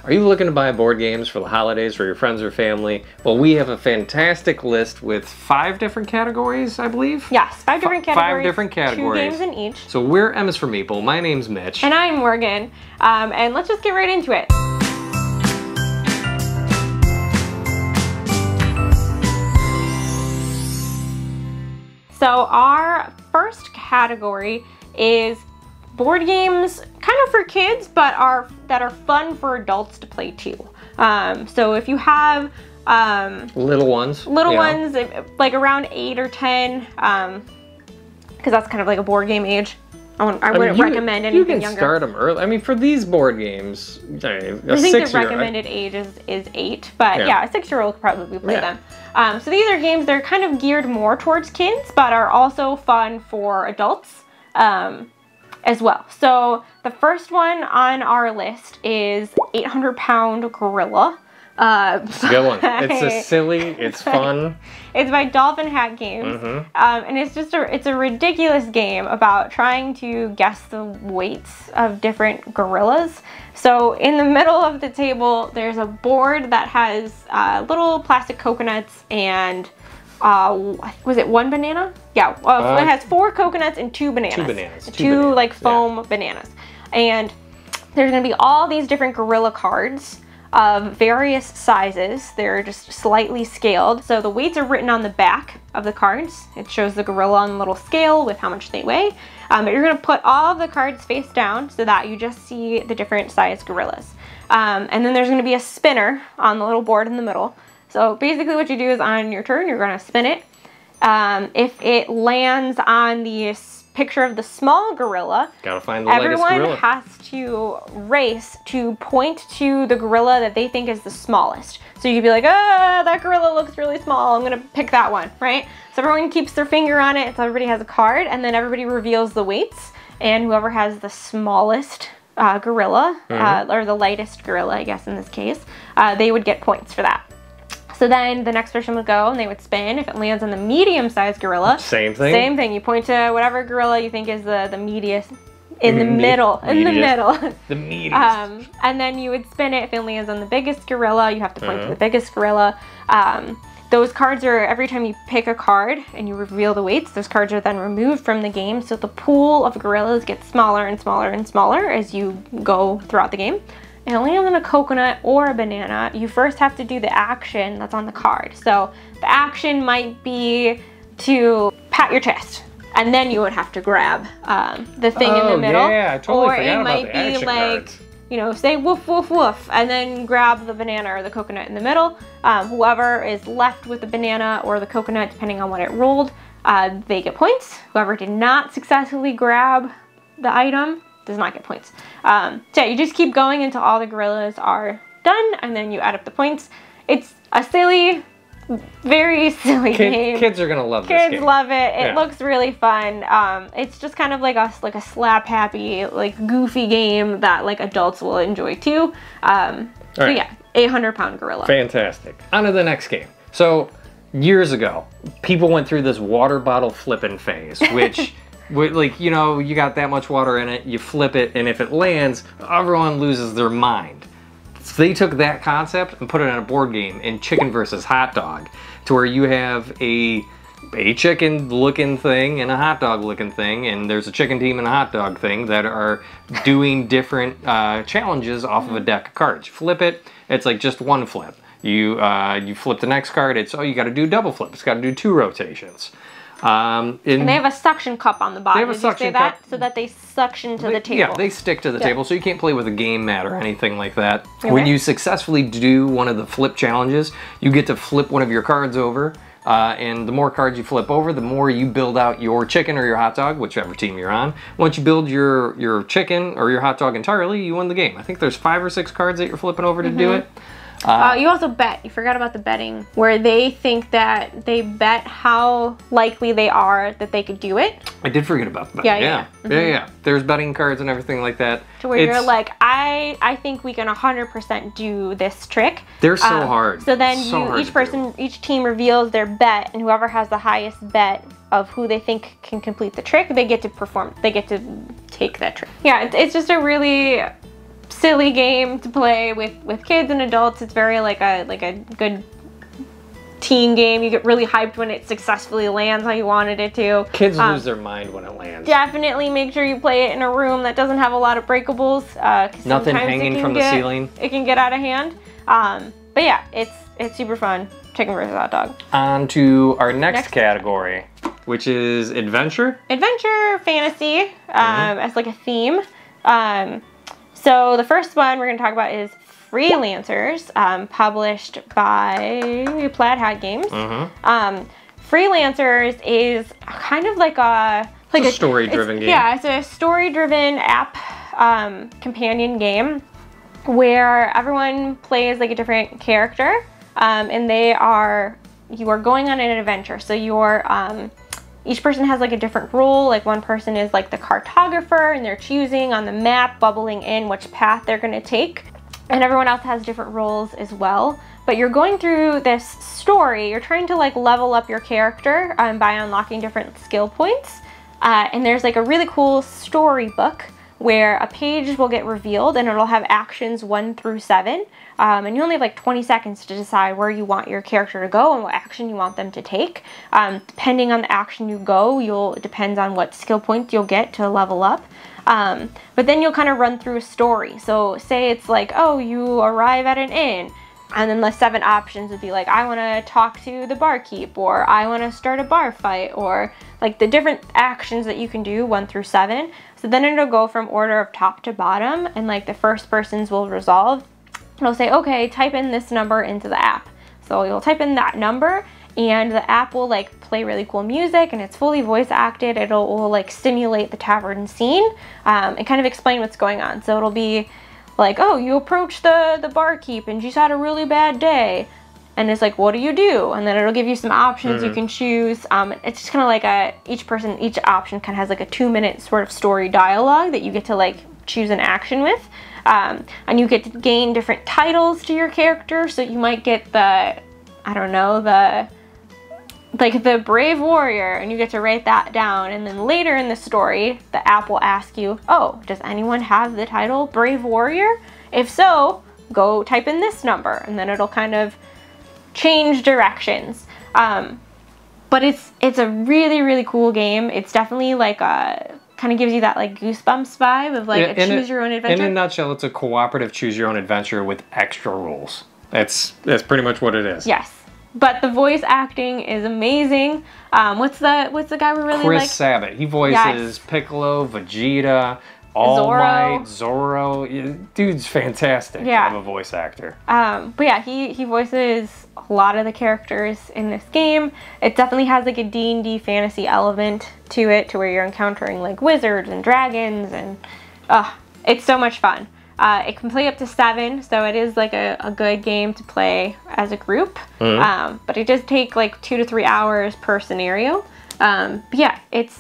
Are you looking to buy board games for the holidays for your friends or family? Well, we have a fantastic list with 5 different categories, I believe? Yes, 5 different categories. 5 different categories. 2 games in each. So we're M is for Meeple. My name's Mitch. And I'm Morgan. And let's just get right into it. So our first category is board games kind of for kids, but that are fun for adults to play too. So if you have little ones, like around 8 or 10, because that's kind of like a board game age. I wouldn't recommend anything younger. You can start them early. I mean, for these board games, I think the recommended age is 8, but yeah, a 6-year-old could probably play them. So these are games that are kind of geared more towards kids, but are also fun for adults as well. So the first one on our list is 800-Pound Gorilla. It's a good one. It's it's fun. It's by Dolphin Hat Games, and it's a ridiculous game about trying to guess the weights of different gorillas. So in the middle of the table, there's a board that has little plastic coconuts and was it 1 banana? Yeah, it has 4 coconuts and 2 bananas. 2 bananas. 2 like foam bananas. And there's gonna be all these different gorilla cards of various sizes. They're just slightly scaled. So the weights are written on the back of the cards. It shows the gorilla on a little scale with how much they weigh. But you're gonna put all of the cards face down so that you just see the different size gorillas. And then there's gonna be a spinner on the little board in the middle. So basically what you do is on your turn, you're gonna spin it. If it lands on the picture of the small gorilla, gotta find the latest gorilla. Everyone has to race to point to the gorilla that they think is the smallest. So you'd be like, that gorilla looks really small, I'm gonna pick that one, right? So everyone keeps their finger on it, so everybody has a card, and then everybody reveals the weights, and whoever has the smallest gorilla, or the lightest gorilla, I guess in this case, they would get points for that. So then the next person would go and they would spin. If it lands on the medium-sized gorilla, same thing. Same thing. You point to whatever gorilla you think is the meatiest in the middle. The meatiest. And then you would spin it. If it lands on the biggest gorilla, you have to point to the biggest gorilla. Those cards are, every time you pick a card and you reveal the weights, those cards are then removed from the game. So the pool of gorillas gets smaller and smaller and smaller as you go throughout the game. If it lands on a coconut or a banana, you first have to do the action that's on the card. So the action might be to pat your chest, and then you would have to grab the thing in the middle. Yeah, I totally forgot about the action cards. Or it might be like, you know, say woof, woof, woof, and then grab the banana or the coconut in the middle. Whoever is left with the banana or the coconut, depending on what it rolled, they get points. Whoever did not successfully grab the item does not get points. So yeah, you just keep going until all the gorillas are done, and then you add up the points. It's a silly, very silly game. Kids are gonna love this game. Kids love it. It looks really fun. It's just kind of like a slap happy, like goofy game that like adults will enjoy too. So yeah, 800-Pound Gorilla. Fantastic. On to the next game. So years ago, people went through this water bottle flipping phase, which like, you know, you got that much water in it, you flip it, and if it lands, everyone loses their mind. So they took that concept and put it in a board game in Chicken versus Hot Dog, to where you have a chicken looking thing and a hot dog looking thing, and there's a chicken team and a hot dog thing that are doing different challenges off of a deck of cards. You flip it, it's like just one flip. You flip the next card, it's, oh, you gotta do double flip, it's gotta do 2 rotations. And they have a suction cup on the bottom. They have a suction cup so that they suction to the table. Yeah, they stick to the table, so you can't play with a game mat or anything like that. Okay. When you successfully do one of the flip challenges, you get to flip one of your cards over, and the more cards you flip over, the more you build out your chicken or your hot dog, whichever team you're on. Once you build your chicken or your hot dog entirely, you win the game. I think there's 5 or 6 cards that you're flipping over to do it. You also bet. You forgot about the betting, where they think that they bet how likely they are that they could do it. I did forget about that. Yeah. There's betting cards and everything like that. To where you're like, I think we can 100% do this trick. They're so hard. So then each team reveals their bet, and whoever has the highest bet of who they think can complete the trick, they get to perform. They get to take that trick. Yeah, it's just a really silly game to play with kids and adults. It's very like a good teen game. You get really hyped when it successfully lands how you wanted it to. Kids lose their mind when it lands. Definitely make sure you play it in a room that doesn't have a lot of breakables. Nothing hanging from the ceiling. It can get out of hand. But yeah, it's super fun. Chicken versus hot dog. On to our next category, which is adventure. Adventure fantasy, as like a theme. So the first one we're going to talk about is Freelancers, published by Plaid Hat Games. Freelancers is kind of like a story-driven game. Yeah, it's a story-driven app companion game where everyone plays like a different character, and you are going on an adventure. So each person has like a different role. Like one person is like the cartographer, and they're choosing on the map, bubbling in which path they're going to take. And everyone else has different roles as well. But you're going through this story. You're trying to like level up your character by unlocking different skill points. And there's like a really cool storybook where a page will get revealed and it'll have actions 1 through 7. And you only have like 20 seconds to decide where you want your character to go and what action you want them to take. Depending on the action you go, it depends on what skill points you'll get to level up. But then you'll kind of run through a story. So say it's like, oh, you arrive at an inn, and then the 7 options would be like, I want to talk to the barkeep, or I want to start a bar fight, or like the different actions that you can do 1 through 7. So then it'll go from order of top to bottom, and like the first person's will resolve. It'll say, okay, type in this number into the app. So you'll type in that number, and the app will like play really cool music, and it's fully voice acted. It will like simulate the tavern scene and kind of explain what's going on. So it'll be like, oh, you approach the barkeep and she's had a really bad day. And it's like, what do you do? And then it'll give you some options you can choose. It's just kind of like each option kind of has like a 2-minute sort of story dialogue that you get to like choose an action with. And you get to gain different titles to your character. So you might get the brave warrior, and you get to write that down. And then later in the story, the app will ask you, oh, does anyone have the title brave warrior? If so, go type in this number, and then it'll kind of change directions. But it's a really, really cool game. It's definitely like kind of gives you that like Goosebumps vibe of like a choose your own adventure. In a nutshell, it's a cooperative choose your own adventure with extra rules. That's pretty much what it is. Yes. But the voice acting is amazing. What's the guy we really like? Chris Sabat. He voices Piccolo, Vegeta, All Might, Zoro. Dude's fantastic of a voice actor. But yeah, he voices a lot of the characters in this game. It definitely has like a D&D fantasy element to it, to where you're encountering like wizards and dragons, and it's so much fun. It can play up to 7, so it is like a good game to play as a group. But it does take like 2 to 3 hours per scenario. But yeah, it's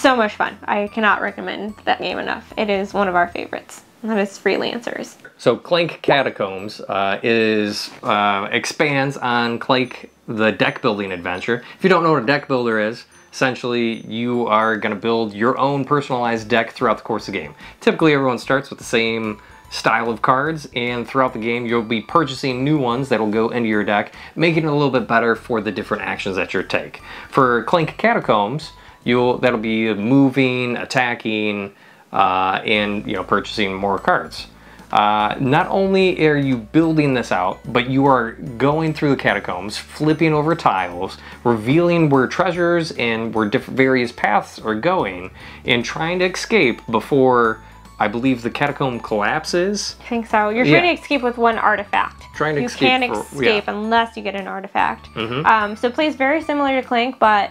so much fun. I cannot recommend that game enough. It is one of our favorites. And that is Freelancers. So Clank Catacombs expands on Clank the deck building adventure. If you don't know what a deck builder is, essentially, you are going to build your own personalized deck throughout the course of the game. Typically, everyone starts with the same style of cards, and throughout the game, you'll be purchasing new ones that'll go into your deck, making it a little bit better for the different actions that you take. For Clank Catacombs, that'll be moving, attacking, and purchasing more cards. Not only are you building this out, but you are going through the catacombs, flipping over tiles, revealing where treasures and where various paths are going, and trying to escape before, I believe, the catacomb collapses. I think so. You're trying to escape with one artifact. You can't escape unless you get an artifact. So it plays very similar to Clank, but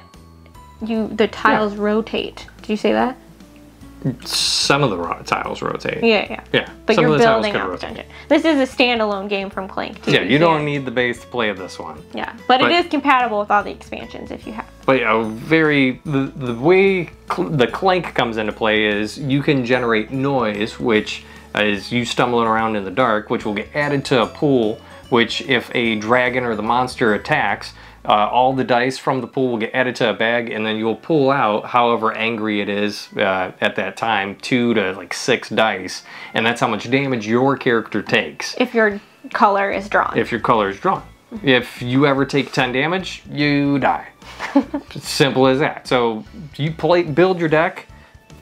the tiles rotate. Did you say that? Some of the tiles rotate. Yeah. But you're building out the dungeon. This is a standalone game from Clank, too. Yeah, you don't need the base to play this one. Yeah, but it is compatible with all the expansions if you have. But the way the Clank comes into play is you can generate noise, which is you stumbling around in the dark, which will get added to a pool, which if a dragon or the monster attacks, all the dice from the pool will get added to a bag, and then you'll pull out however angry it is at that time, 2 to like 6 dice, and that's how much damage your character takes. If your color is drawn. If your color is drawn. If you ever take 10 damage, you die. Simple as that. So you build your deck,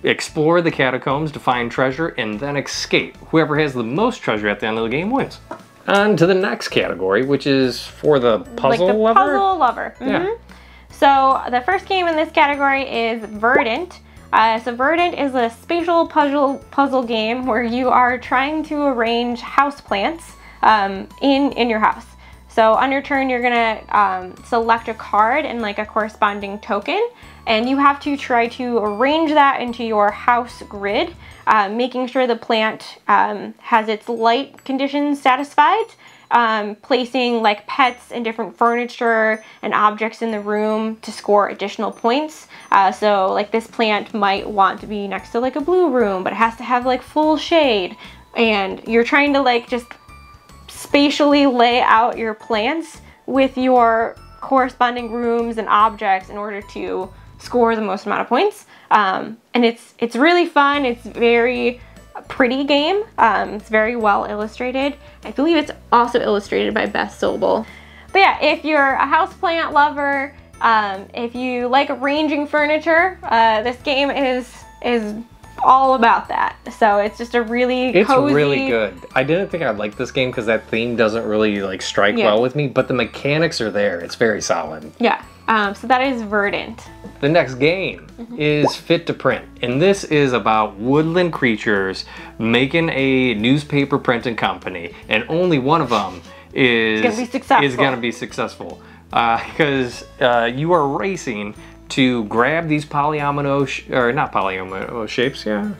explore the catacombs to find treasure, and then escape. Whoever has the most treasure at the end of the game wins. On to the next category, which is for the puzzle lover? Like the puzzle lover. Yeah. So the first game in this category is Verdant. So Verdant is a spatial puzzle game where you are trying to arrange houseplants in your house. So on your turn, you're gonna select a card and like a corresponding token, and you have to try to arrange that into your house grid, making sure the plant has its light conditions satisfied, placing like pets and different furniture and objects in the room to score additional points. So like this plant might want to be next to like a blue room, but it has to have like full shade, and you're trying to like just spatially lay out your plants with your corresponding rooms and objects in order to score the most amount of points. And it's really fun. It's very pretty game. It's very well illustrated. I believe it's also illustrated by Beth Sobel. But yeah, if you're a houseplant lover, if you like arranging furniture, this game is all about that. So it's just a really cozy... It's really good. I didn't think I'd like this game because that theme doesn't really like strike well with me, but the mechanics are there. It's very solid. Yeah. So that is Verdant. The next game is Fit to Print, and this is about woodland creatures making a newspaper printing company, and only one of them is going to be successful because you are racing to grab these polyomino, or not polyomino shapes, yeah?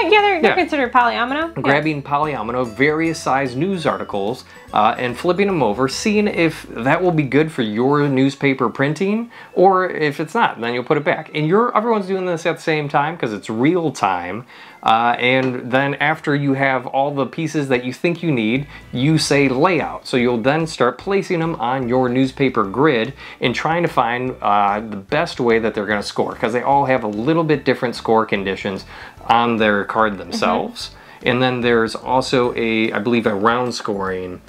Yeah, they're considered polyomino. Grabbing polyomino, various size news articles, and flipping them over, seeing if that will be good for your newspaper printing, or if it's not, then you'll put it back. And everyone's doing this at the same time because it's real time. And then after you have all the pieces that you think you need, you say layout. So you'll then start placing them on your newspaper grid and trying to find the best way that they're going to score, because they all have a little bit different score conditions on their card themselves. And then there's also I believe a round scoring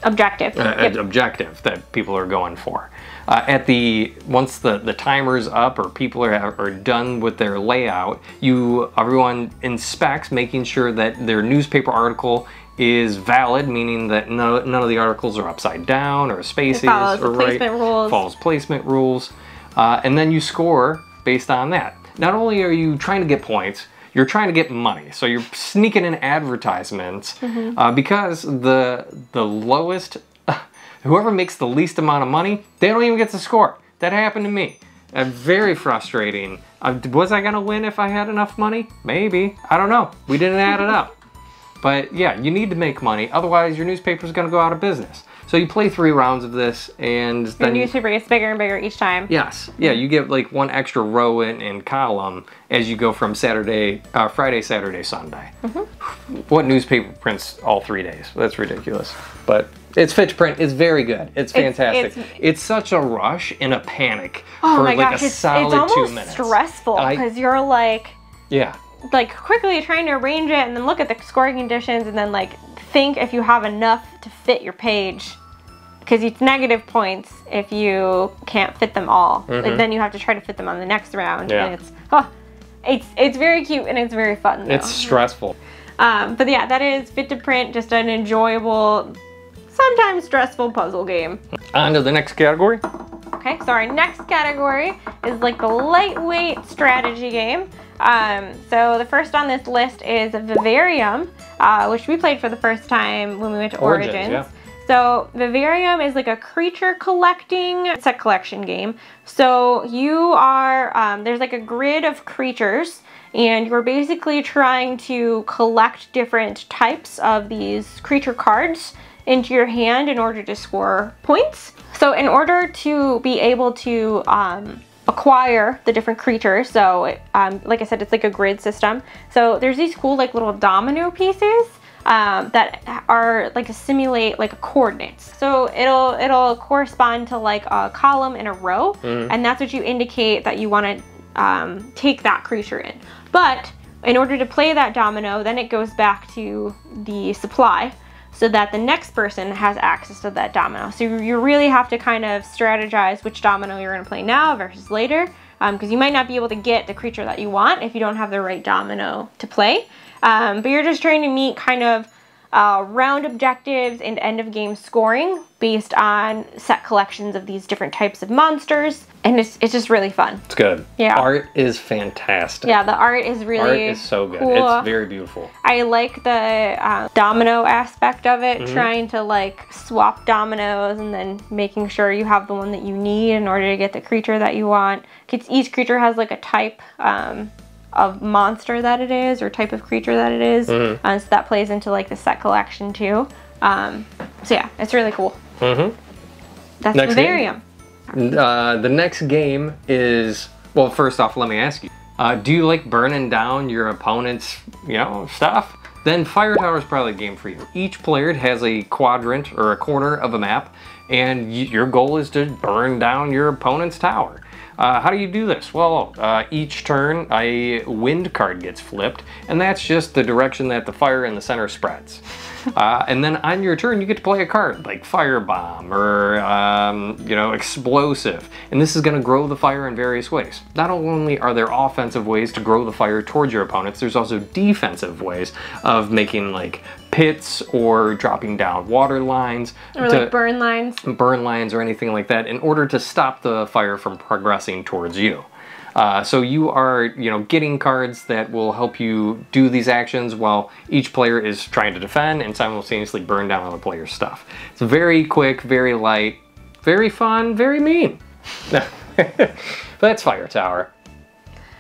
objective that people are going for. Once the timer's up or people are done with their layout, everyone inspects, making sure that their newspaper article is valid, meaning that none of the articles are upside down or spaces or follows placement rules, and then you score based on that. Not only are you trying to get points, you're trying to get money. So you're sneaking in advertisements because the lowest, whoever makes the least amount of money, they don't even get to score. That happened to me. Very frustrating. Was I gonna win if I had enough money? Maybe. I don't know. We didn't add it up. But yeah, you need to make money. Otherwise, your newspaper's gonna go out of business. So you play 3 rounds of this, and then your newspaper gets bigger and bigger each time. Yes, yeah, you get like 1 extra row in column as you go from Friday, Saturday, Sunday. What newspaper prints all 3 days? That's ridiculous. But it's Fit to Print. It's very good. It's fantastic. It's such a rush and a panic for like a solid 2 minutes. It's almost stressful because you're like, like quickly trying to arrange it and then look at the scoring conditions and then like think if you have enough to fit your page, because it's negative points if you can't fit them all. Like, then you have to try to fit them on the next round, and it's very cute and it's very fun though. It's stressful. But yeah, that is Fit to Print, just an enjoyable, sometimes stressful puzzle game. On to the next category. Okay, so our next category is like the lightweight strategy game. So the first on this list is Vivarium, which we played for the first time when we went to Origins. So Vivarium is like a creature collecting set collection game. So you are, there's like a grid of creatures, and you're basically trying to collect different types of these creature cards into your hand in order to score points. So in order to be able to acquire the different creatures, so like I said, it's like a grid system. So there's these cool like little domino pieces that are like simulate like coordinates. So it'll correspond to like a column and a row, and that's what you indicate that you want to take that creature in. But in order to play that domino, then it goes back to the supply, so that the next person has access to that domino. So you really have to kind of strategize which domino you're going to play now versus later, because you might not be able to get the creature that you want if you don't have the right domino to play. But you're just trying to meet kind of round objectives and end of game scoring based on set collections of these different types of monsters, and it's just really fun. It's good. Yeah. Art is fantastic. Yeah, the art is really so good. Cool. It's very beautiful. I like the domino aspect of it, trying to like swap dominoes and then making sure you have the one that you need in order to get the creature that you want. Because each creature has like a type of monster that it is, or type of creature that it is. So that plays into like the set collection too. So yeah, it's really cool. That's next Vivarium. The next game is, well, first off, let me ask you, do you like burning down your opponent's, stuff? Then Fire Tower is probably the game for you. Each player has a quadrant or a corner of a map, and your goal is to burn down your opponent's tower. How do you do this? Well, each turn a wind card gets flipped, and that's just the direction that the fire in the center spreads. And then on your turn, you get to play a card like Firebomb or, Explosive. And this is going to grow the fire in various ways. Not only are there offensive ways to grow the fire towards your opponents, there's also defensive ways of making like pits or dropping down water lines. Or like burn lines. Burn lines or anything like that in order to stop the fire from progressing towards you. So you are, getting cards that will help you do these actions while each player is trying to defend and simultaneously burn down other players' stuff. It's very quick, very light, very fun, very mean. That's Fire Tower.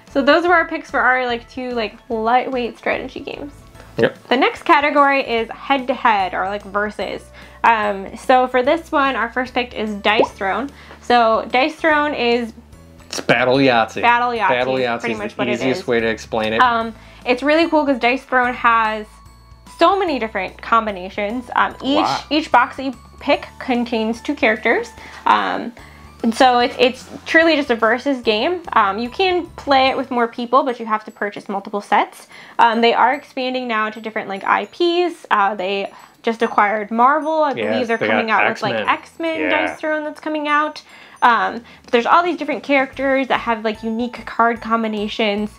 So those were our picks for our two lightweight strategy games. Yep. The next category is head-to-head, or versus. So for this one, our first pick is Dice Throne. So Dice Throne is... It's Battle Yahtzee. Battle Yahtzee. Battle Yahtzee is the easiest way to explain it. It's really cool because Dice Throne has so many different combinations. Each box that you pick contains 2 characters. And so it's truly just a versus game. You can play it with more people, but you have to purchase multiple sets. They are expanding now to different IPs. They just acquired Marvel. I believe they're coming out with X-Men Dice Throne that's coming out. But there's all these different characters that have unique card combinations.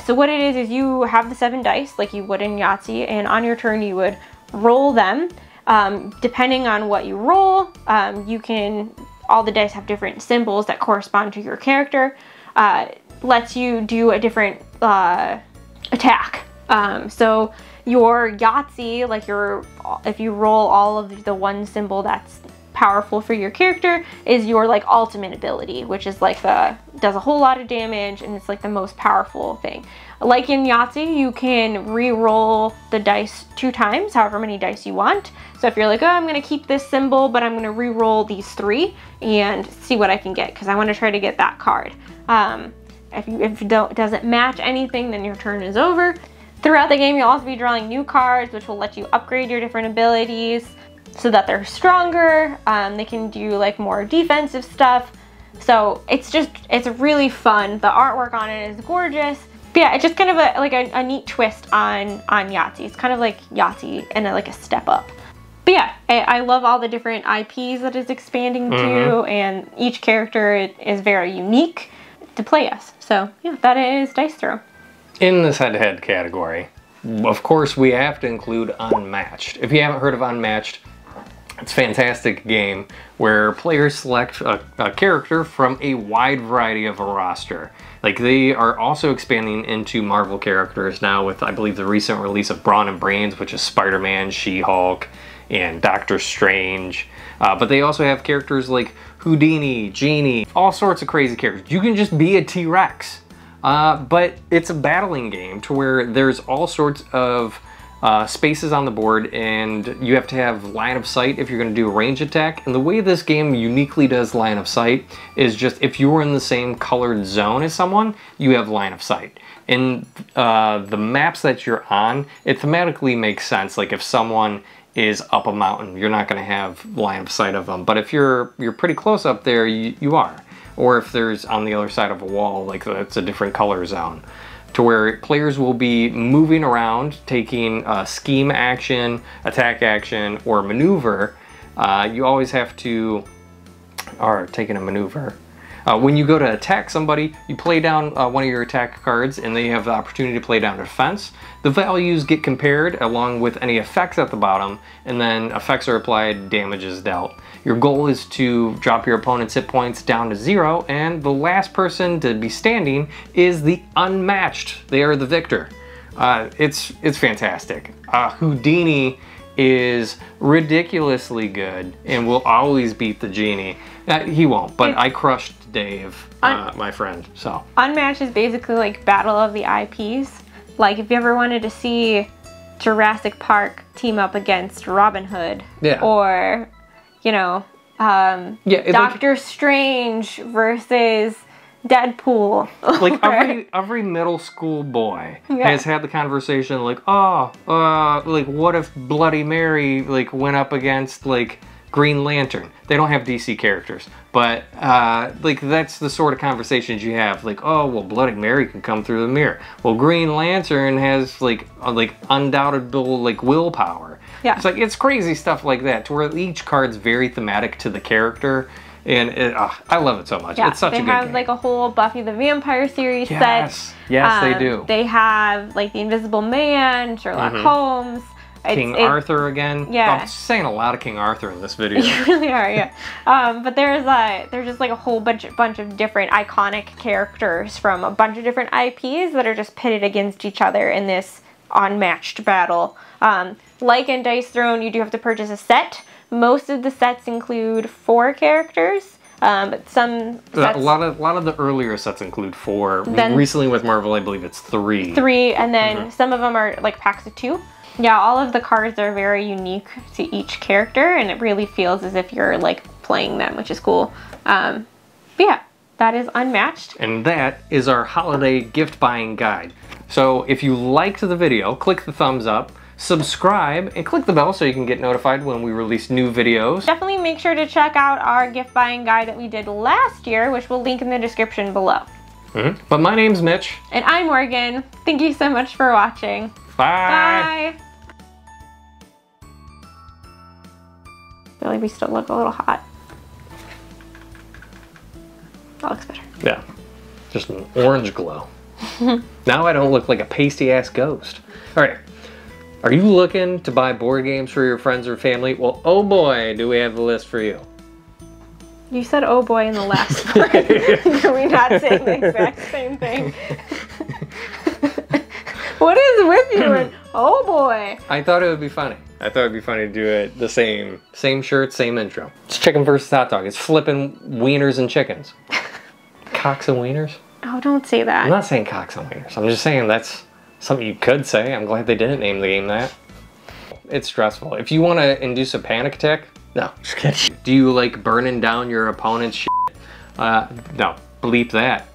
So what it is you have the 7 dice like you would in Yahtzee, and on your turn you would roll them. Depending on what you roll, all the dice have different symbols that correspond to your character. Lets you do a different attack. So your Yahtzee, if you roll all of the one symbol that's powerful for your character, is your ultimate ability, which is does a whole lot of damage, and it's the most powerful thing. Like in Yahtzee, you can re-roll the dice 2 times, however many dice you want. So if you're oh, I'm gonna keep this symbol, but I'm gonna re-roll these 3 and see what I can get, because I want to try to get that card. If it doesn't match anything, then your turn is over. Throughout the game, you'll also be drawing new cards, which will let you upgrade your different abilities so that they're stronger. They can do more defensive stuff. So it's really fun. The artwork on it is gorgeous. But yeah, it's just kind of a neat twist on Yahtzee. It's kind of like Yahtzee and a step up. But yeah, I love all the different IPs that it's expanding to, and each character is very unique to play as. So yeah, that is Dice Throw. In this head-to-head category, of course, we have to include Unmatched. If you haven't heard of Unmatched, it's a fantastic game where players select a character from a wide variety of a roster. They are also expanding into Marvel characters now with, I believe, the recent release of Brawn and Brains, which is Spider-Man, She-Hulk, and Doctor Strange. But they also have characters like Houdini, Genie, all sorts of crazy characters. You can just be a T-Rex. But it's a battling game to where there's all sorts of spaces on the board, and you have to have line of sight if you're going to do a range attack. And the way this game uniquely does line of sight is just if you're in the same colored zone as someone, you have line of sight. In the maps that you're on, it thematically makes sense. Like if someone is up a mountain, you're not going to have line of sight of them. But if you're pretty close up there, you are. Or if there's on the other side of a wall, like that's a different color zone. To where players will be moving around, taking scheme action, attack action, or maneuver. You always have to, or taking a maneuver. When you go to attack somebody, you play down one of your attack cards, and they have the opportunity to play down defense. The values get compared along with any effects at the bottom, and then effects are applied, damage is dealt. Your goal is to drop your opponent's hit points down to 0, and the last person to be standing is the Unmatched. They are the victor. It's fantastic. Houdini is ridiculously good and will always beat the genie. He won't, but I crushed Dave, my friend, so. Unmatched is basically like battle of the IPs. Like if you ever wanted to see Jurassic Park team up against Robin Hood, yeah. Or, you know, Doctor Strange versus Deadpool. Like every middle school boy has had the conversation like, like what if Bloody Mary like went up against like Green Lantern? They don't have DC characters, but like that's the sort of conversations you have. Like, oh well, Bloody Mary can come through the mirror. Well, Green Lantern has like undoubtable like willpower. Yeah, it's like it's crazy stuff like that. To where each card's very thematic to the character. And I love it so much. Yeah, it's such a good game. They have like a whole Buffy the Vampire series set. Yes, they do. They have like the Invisible Man, Sherlock Holmes. King Arthur again. Yeah. I'm saying a lot of King Arthur in this video. You really are, yeah. But there's just like a whole bunch of different iconic characters from a bunch of different IPs that are just pitted against each other in this unmatched battle. Like in Dice Throne, you do have to purchase a set. Most of the sets include 4 characters, but some sets... A lot of the earlier sets include 4. Then, recently with Marvel, I believe it's 3. 3, and then some of them are like packs of 2. Yeah, all of the cards are very unique to each character, and it really feels as if you're like playing them, which is cool. But yeah, that is Unmatched. And that is our holiday gift buying guide. So if you liked the video, click the thumbs up, subscribe, and click the bell so you can get notified when we release new videos. Definitely make sure to check out our gift buying guide that we did last year, which we'll link in the description below. But my name's Mitch. And I'm Morgan. Thank you so much for watching. Bye. Bye. I feel like we still look a little hot. That looks better. Yeah, just an orange glow. Now I don't look like a pasty ass ghost. All right. Are you looking to buy board games for your friends or family? Well, oh boy, do we have the list for you. You said oh boy in the last part. Can we not say the exact same thing? What is with you and oh boy? I thought it would be funny. I thought it would be funny to do it the same shirt, same intro. It's chicken versus hot dog. It's flipping wieners and chickens. Cocks and wieners? Oh, don't say that. I'm not saying cocks and wieners. I'm just saying that's something you could say. I'm glad they didn't name the game that. It's stressful. If you want to induce a panic attack, no, just kidding. Do you like burning down your opponent's shit? No, bleep that.